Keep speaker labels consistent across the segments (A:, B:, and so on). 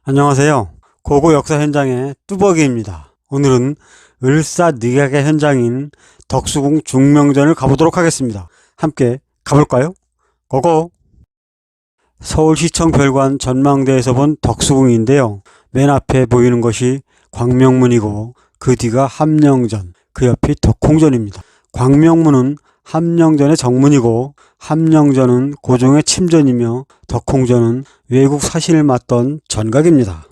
A: 안녕하세요. 고고 역사 현장의 뚜벅이입니다. 오늘은 을사늑약의 현장인 덕수궁 중명전을 가보도록 하겠습니다. 함께 가볼까요? 고고! 서울시청 별관 전망대에서 본 덕수궁인데요. 맨 앞에 보이는 것이 광명문이고 그 뒤가 함령전, 그 옆이 덕홍전입니다. 광명문은 함령전의 정문이고 함령전은 고종의 침전이며 덕홍전은 외국 사신을 맡던 전각입니다.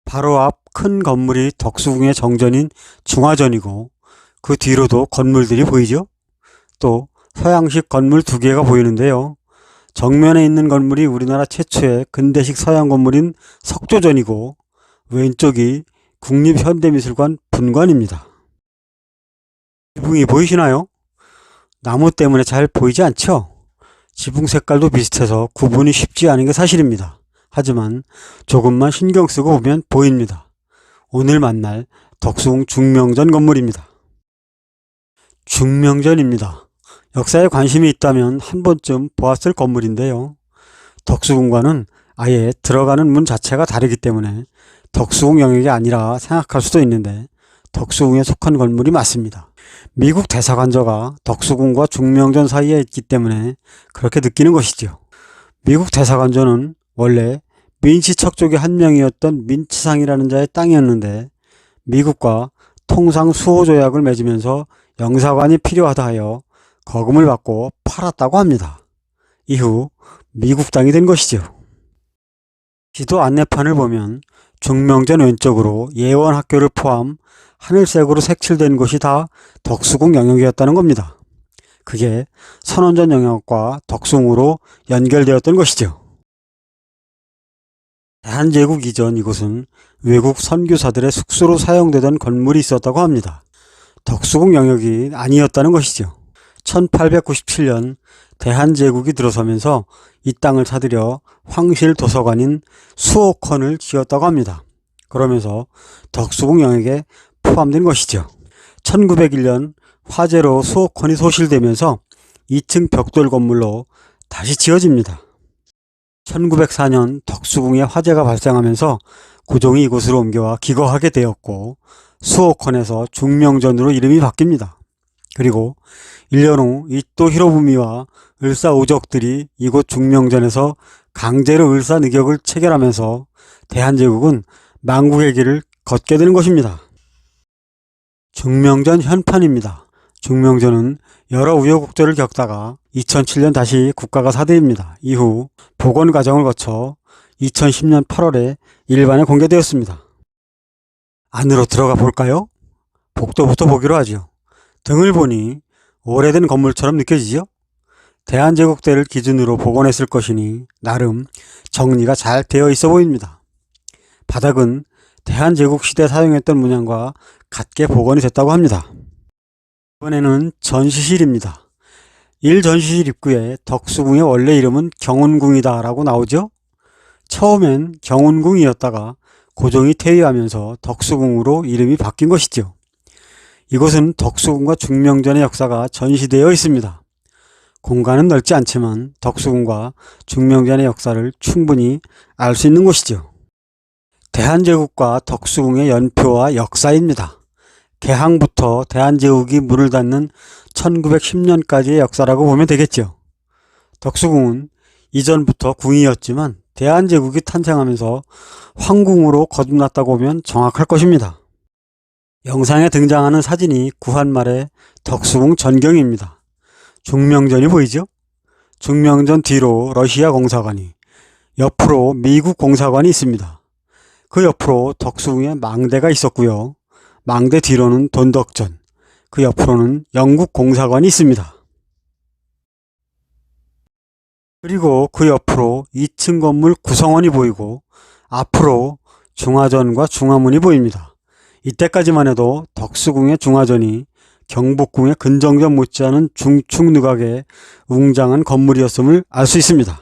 A: 바로 앞 큰 건물이 덕수궁의 정전인 중화전이고 그 뒤로도 건물들이 보이죠? 또 서양식 건물 2개가 보이는데요. 정면에 있는 건물이 우리나라 최초의 근대식 서양 건물인 석조전이고 왼쪽이 국립현대미술관 분관입니다. 지붕이 보이시나요? 나무 때문에 잘 보이지 않죠? 지붕 색깔도 비슷해서 구분이 쉽지 않은 게 사실입니다. 하지만 조금만 신경 쓰고 보면 보입니다. 오늘 만날 덕수궁 중명전 건물입니다. 중명전입니다. 역사에 관심이 있다면 한 번쯤 보았을 건물인데요. 덕수궁과는 아예 들어가는 문 자체가 다르기 때문에 덕수궁 영역이 아니라 생각할 수도 있는데 덕수궁에 속한 건물이 맞습니다. 미국 대사관저가 덕수궁과 중명전 사이에 있기 때문에 그렇게 느끼는 것이죠. 미국 대사관저는 원래 민치척 족의 한 명이었던 민치상이라는 자의 땅이었는데 미국과 통상 수호 조약을 맺으면서 영사관이 필요하다 하여 거금을 받고 팔았다고 합니다. 이후 미국 땅이 된 것이죠. 지도 안내판을 보면 중명전 왼쪽으로 예원학교를 포함 하늘색으로 색칠된 곳이 다 덕수궁 영역이었다는 겁니다. 그게 선원전 영역과 덕수궁으로 연결되었던 것이죠. 대한제국 이전 이곳은 외국 선교사들의 숙소로 사용되던 건물이 있었다고 합니다. 덕수궁 영역이 아니었다는 것이죠. 1897년 대한제국이 들어서면서 이 땅을 사들여 황실 도서관인 수호컨을 지었다고 합니다. 그러면서 덕수궁 영역에 포함된 것이죠. 1901년 화재로 수호컨이 소실되면서 2층 벽돌 건물로 다시 지어집니다. 1904년 덕수궁에 화재가 발생하면서 고종이 이곳으로 옮겨와 기거하게 되었고 수호컨에서 중명전으로 이름이 바뀝니다. 그리고 1년 후 이토 히로부미와 을사오적들이 이곳 중명전에서 강제로 을사늑약을 체결하면서 대한제국은 망국의 길을 걷게 되는 것입니다. 중명전 현판입니다. 중명전은 여러 우여곡절을 겪다가 2007년 다시 국가가 사대입니다. 이후 복원 과정을 거쳐 2010년 8월에 일반에 공개되었습니다. 안으로 들어가 볼까요? 복도부터 보기로 하죠. 등을 보니 오래된 건물처럼 느껴지죠? 대한제국 때를 기준으로 복원했을 것이니 나름 정리가 잘 되어 있어 보입니다. 바닥은 대한제국 시대 사용했던 문양과 같게 복원이 됐다고 합니다. 이번에는 전시실입니다. 1전시실 입구에 덕수궁의 원래 이름은 경운궁이다 라고 나오죠? 처음엔 경운궁이었다가 고종이 퇴위하면서 덕수궁으로 이름이 바뀐 것이죠. 이곳은 덕수궁과 중명전의 역사가 전시되어 있습니다. 공간은 넓지 않지만 덕수궁과 중명전의 역사를 충분히 알 수 있는 곳이죠. 대한제국과 덕수궁의 연표와 역사입니다. 개항부터 대한제국이 문을 닫는 1910년까지의 역사라고 보면 되겠죠. 덕수궁은 이전부터 궁이었지만 대한제국이 탄생하면서 황궁으로 거듭났다고 보면 정확할 것입니다. 영상에 등장하는 사진이 구한말의 덕수궁 전경입니다. 중명전이 보이죠? 중명전 뒤로 러시아 공사관이, 옆으로 미국 공사관이 있습니다. 그 옆으로 덕수궁에 망대가 있었고요. 망대 뒤로는 돈덕전, 그 옆으로는 영국 공사관이 있습니다. 그리고 그 옆으로 2층 건물 구성원이 보이고 앞으로 중화전과 중화문이 보입니다. 이때까지만 해도 덕수궁의 중화전이 경복궁의 근정전 못지않은 중축늑악의 웅장한 건물이었음을 알 수 있습니다.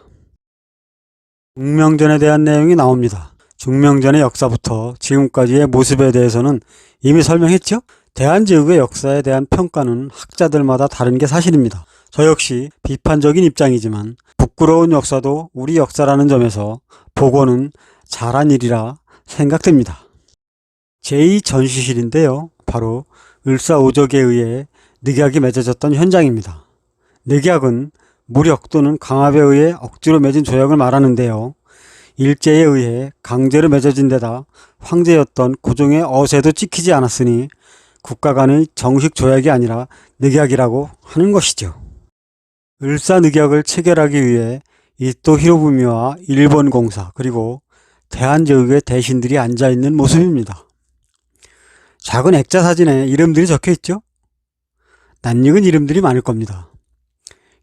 A: 중명전에 대한 내용이 나옵니다. 중명전의 역사부터 지금까지의 모습에 대해서는 이미 설명했죠? 대한제국의 역사에 대한 평가는 학자들마다 다른 게 사실입니다. 저 역시 비판적인 입장이지만 부끄러운 역사도 우리 역사라는 점에서 복원은 잘한 일이라 생각됩니다. 제2전시실인데요. 바로 을사오적에 의해 늑약이 맺어졌던 현장입니다. 늑약은 무력 또는 강압에 의해 억지로 맺은 조약을 말하는데요. 일제에 의해 강제로 맺어진 데다 황제였던 고종의 어세도 찍히지 않았으니 국가 간의 정식 조약이 아니라 늑약이라고 하는 것이죠. 을사늑약을 체결하기 위해 이토 히로부미와 일본 공사 그리고 대한제국의 대신들이 앉아있는 모습입니다. 작은 액자 사진에 이름들이 적혀있죠? 낯익은 이름들이 많을 겁니다.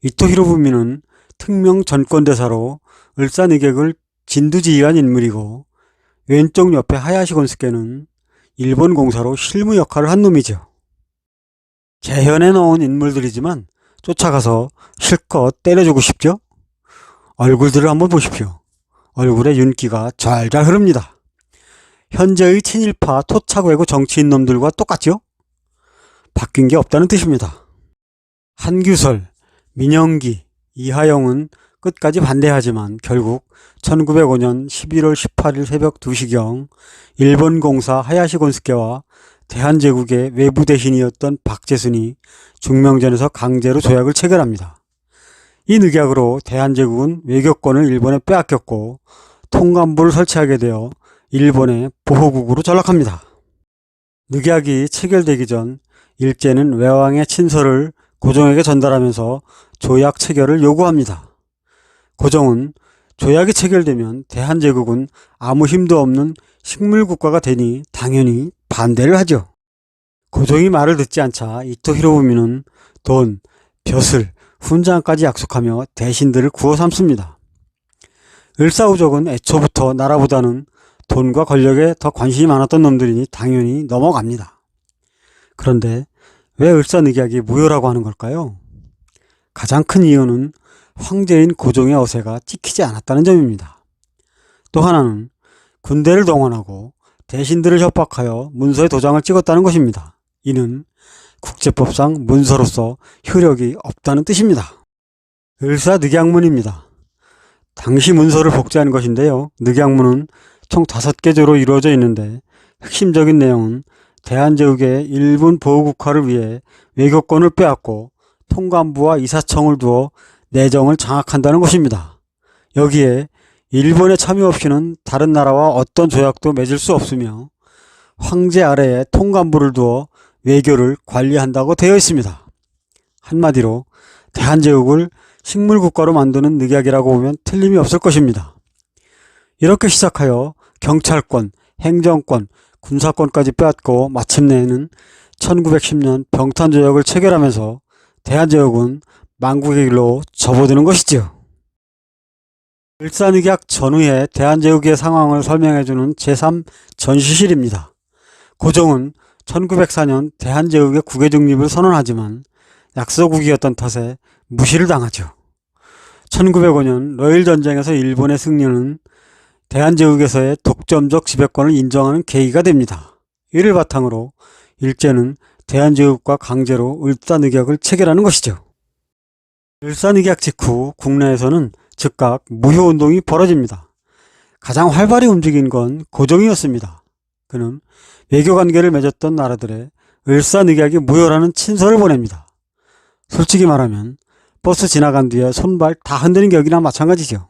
A: 이토 히로부미는 특명 전권대사로 을사늑약을 진두지휘한 인물이고, 왼쪽 옆에 하야시 곤스케는 일본 공사로 실무 역할을 한 놈이죠. 재현해 놓은 인물들이지만 쫓아가서 실컷 때려주고 싶죠? 얼굴들을 한번 보십시오. 얼굴에 윤기가 잘잘 흐릅니다. 현재의 친일파 토착외고 정치인 놈들과 똑같죠? 바뀐 게 없다는 뜻입니다. 한규설, 민영기, 이하영은 끝까지 반대하지만 결국 1905년 11월 18일 새벽 2시경 일본 공사 하야시 곤스케와 대한제국의 외부 대신이었던 박재순이 중명전에서 강제로 조약을 체결합니다. 이 늑약으로 대한제국은 외교권을 일본에 빼앗겼고 통감부를 설치하게 되어 일본의 보호국으로 전락합니다. 늑약이 체결되기 전 일제는 외왕의 친서를 고종에게 전달하면서 조약 체결을 요구합니다. 고종은 조약이 체결되면 대한제국은 아무 힘도 없는 식물국가가 되니 당연히 반대를 하죠. 고종이 말을 듣지 않자 이토 히로부미는 돈, 벼슬, 훈장까지 약속하며 대신들을 구워 삼습니다. 을사오적은 애초부터 나라보다는 돈과 권력에 더 관심이 많았던 놈들이니 당연히 넘어갑니다. 그런데 왜 을사늑약이 무효라고 하는 걸까요? 가장 큰 이유는 황제인 고종의 어세가 찍히지 않았다는 점입니다. 또 하나는 군대를 동원하고 대신들을 협박하여 문서에 도장을 찍었다는 것입니다. 이는 국제법상 문서로서 효력이 없다는 뜻입니다. 을사늑약문입니다. 당시 문서를 복제한 것인데요. 늑약문은 총 5개조로 이루어져 있는데 핵심적인 내용은 대한제국의 일본 보호국화를 위해 외교권을 빼앗고 통감부와 이사청을 두어 내정을 장악한다는 것입니다. 여기에 일본의 참여 없이는 다른 나라와 어떤 조약도 맺을 수 없으며 황제 아래에 통감부를 두어 외교를 관리한다고 되어 있습니다. 한마디로 대한제국을 식물국가로 만드는 늑약이라고 보면 틀림이 없을 것입니다. 이렇게 시작하여 경찰권, 행정권, 군사권까지 빼앗고 마침내는 1910년 병탄조약을 체결하면서 대한제국은 망국의 길로 접어드는 것이지요. 을사늑약 전후의 대한제국의 상황을 설명해주는 제3전시실입니다. 고종은 1904년 대한제국의 국외중립을 선언하지만 약소국이었던 탓에 무시를 당하죠. 1905년 러일전쟁에서 일본의 승리는 대한제국에서의 독점적 지배권을 인정하는 계기가 됩니다. 이를 바탕으로 일제는 대한제국과 강제로 을사늑약을 체결하는 것이죠. 을사늑약 직후 국내에서는 즉각 무효운동이 벌어집니다. 가장 활발히 움직인 건 고종이었습니다. 그는 외교관계를 맺었던 나라들의 을사늑약이 무효라는 친서를 보냅니다. 솔직히 말하면 버스 지나간 뒤에 손발 다 흔드는 격이나 마찬가지죠.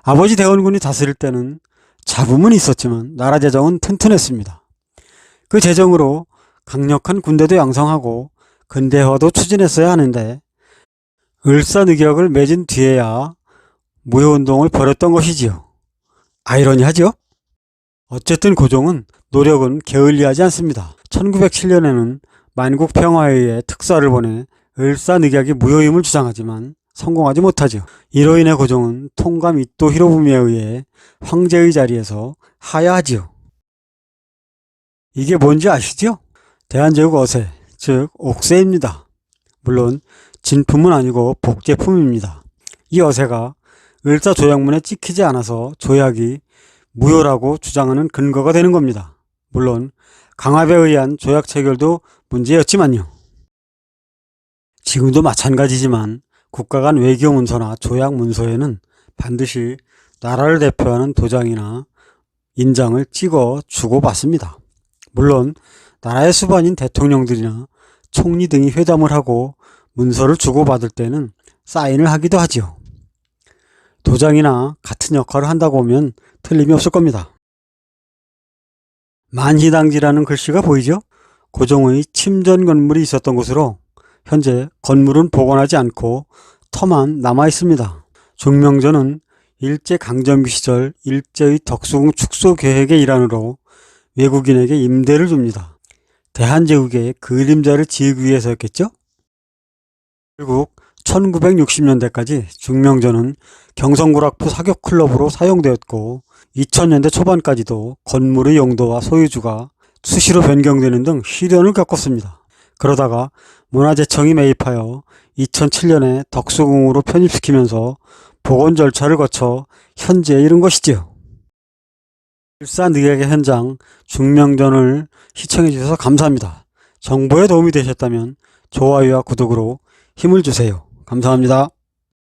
A: 아버지 대원군이 다스릴 때는 잡음은 있었지만 나라 재정은 튼튼했습니다. 그 재정으로 강력한 군대도 양성하고 근대화도 추진했어야 하는데 을사늑약을 맺은 뒤에야 무효운동을 벌였던 것이지요. 아이러니하죠? 어쨌든 고종은 노력은 게을리하지 않습니다. 1907년에는 만국평화회의에 특사를 보내 을사늑약이 무효임을 주장하지만 성공하지 못하죠. 이로 인해 고종은 통감 이토 히로부미에 의해 황제의 자리에서 하야하지요. 이게 뭔지 아시죠? 대한제국 어세, 즉 옥세입니다. 물론 진품은 아니고 복제품입니다. 이 어세가 을사조약문에 찍히지 않아서 조약이 무효라고 주장하는 근거가 되는 겁니다. 물론 강압에 의한 조약 체결도 문제였지만요. 지금도 마찬가지지만 국가 간 외교 문서나 조약 문서에는 반드시 나라를 대표하는 도장이나 인장을 찍어 주고받습니다. 물론 나라의 수반인 대통령들이나 총리 등이 회담을 하고 문서를 주고받을 때는 사인을 하기도 하지요. 도장이나 같은 역할을 한다고 보면 틀림이 없을 겁니다. 만희당지라는 글씨가 보이죠? 고종의 침전 건물이 있었던 곳으로 현재 건물은 복원하지 않고 터만 남아 있습니다. 중명전은 일제강점기 시절 일제의 덕수궁 축소 계획의 일환으로 외국인에게 임대를 줍니다. 대한제국의 그림자를 지우기 위해서였겠죠? 결국 1960년대까지 중명전은 경성구락부 사격클럽으로 사용되었고 2000년대 초반까지도 건물의 용도와 소유주가 수시로 변경되는 등 시련을 겪었습니다. 그러다가 문화재청이 매입하여 2007년에 덕수궁으로 편입시키면서 복원 절차를 거쳐 현재에 이른 것이지요. 일사늑약의 현장 중명전을 시청해 주셔서 감사합니다. 정보에 도움이 되셨다면 좋아요와 구독으로 힘을 주세요. 감사합니다.